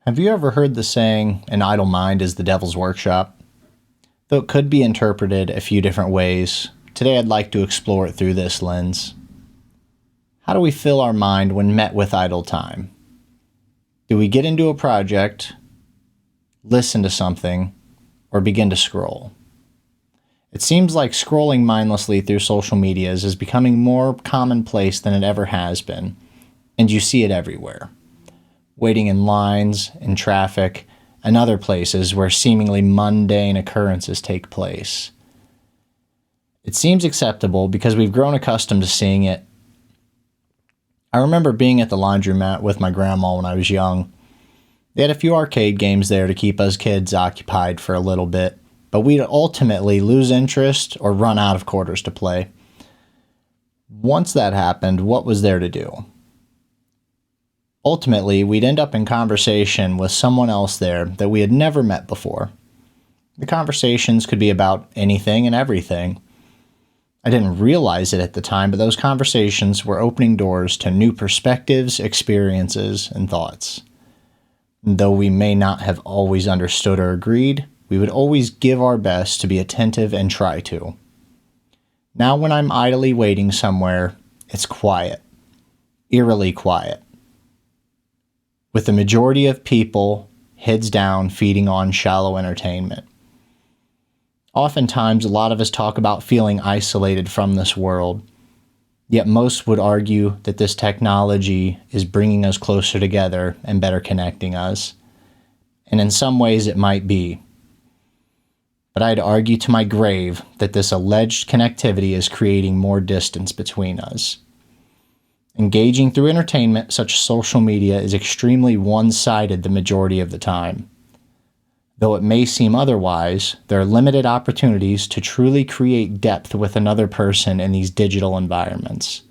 Have you ever heard the saying, an idle mind is the devil's workshop? Though it could be interpreted a few different ways, today I'd like to explore it through this lens. How do we fill our mind when met with idle time? Do we get into a project, listen to something, or begin to scroll? It seems like scrolling mindlessly through social medias is becoming more commonplace than it ever has been, and you see it everywhere. Waiting in lines, in traffic, and other places where seemingly mundane occurrences take place. It seems acceptable because we've grown accustomed to seeing it. I remember being at the laundromat with my grandma when I was young. They had a few arcade games there to keep us kids occupied for a little bit, but we'd ultimately lose interest or run out of quarters to play. Once that happened, what was there to do? Ultimately, we'd end up in conversation with someone else there that we had never met before. The conversations could be about anything and everything. I didn't realize it at the time, but those conversations were opening doors to new perspectives, experiences, and thoughts. And though we may not have always understood or agreed, we would always give our best to be attentive and try to. Now when I'm idly waiting somewhere, it's quiet, eerily quiet, with the majority of people heads down feeding on shallow entertainment. Oftentimes, a lot of us talk about feeling isolated from this world, yet most would argue that this technology is bringing us closer together and better connecting us. And in some ways it might be. But I'd argue to my grave that this alleged connectivity is creating more distance between us. Engaging through entertainment such as social media is extremely one-sided the majority of the time. Though it may seem otherwise, there are limited opportunities to truly create depth with another person in these digital environments.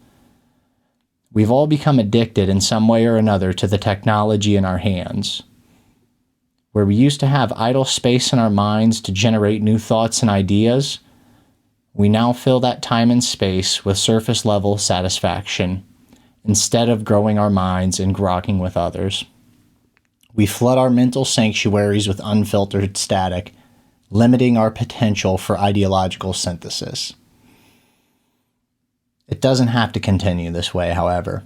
We've all become addicted in some way or another to the technology in our hands. Where we used to have idle space in our minds to generate new thoughts and ideas, we now fill that time and space with surface-level satisfaction, instead of growing our minds and grokking with others. We flood our mental sanctuaries with unfiltered static, limiting our potential for ideological synthesis. It doesn't have to continue this way, however.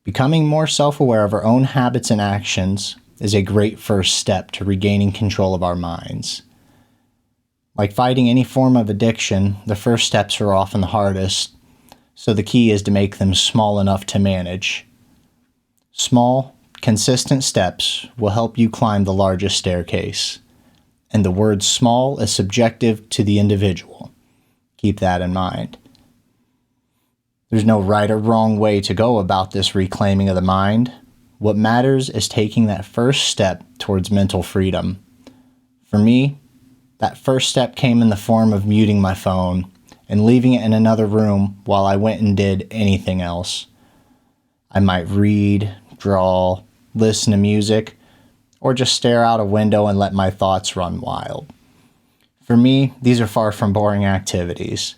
Becoming more self-aware of our own habits and actions is a great first step to regaining control of our minds. Like fighting any form of addiction, the first steps are often the hardest, so the key is to make them small enough to manage. Small, consistent steps will help you climb the largest staircase. And the word small is subjective to the individual. Keep that in mind. There's no right or wrong way to go about this reclaiming of the mind. What matters is taking that first step towards mental freedom. For me, that first step came in the form of muting my phone and leaving it in another room while I went and did anything else. I might read, draw, listen to music, or just stare out a window and let my thoughts run wild. For me, these are far from boring activities,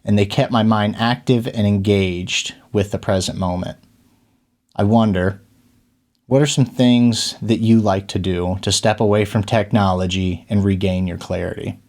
and they kept my mind active and engaged with the present moment. I wonder, what are some things that you like to do to step away from technology and regain your clarity?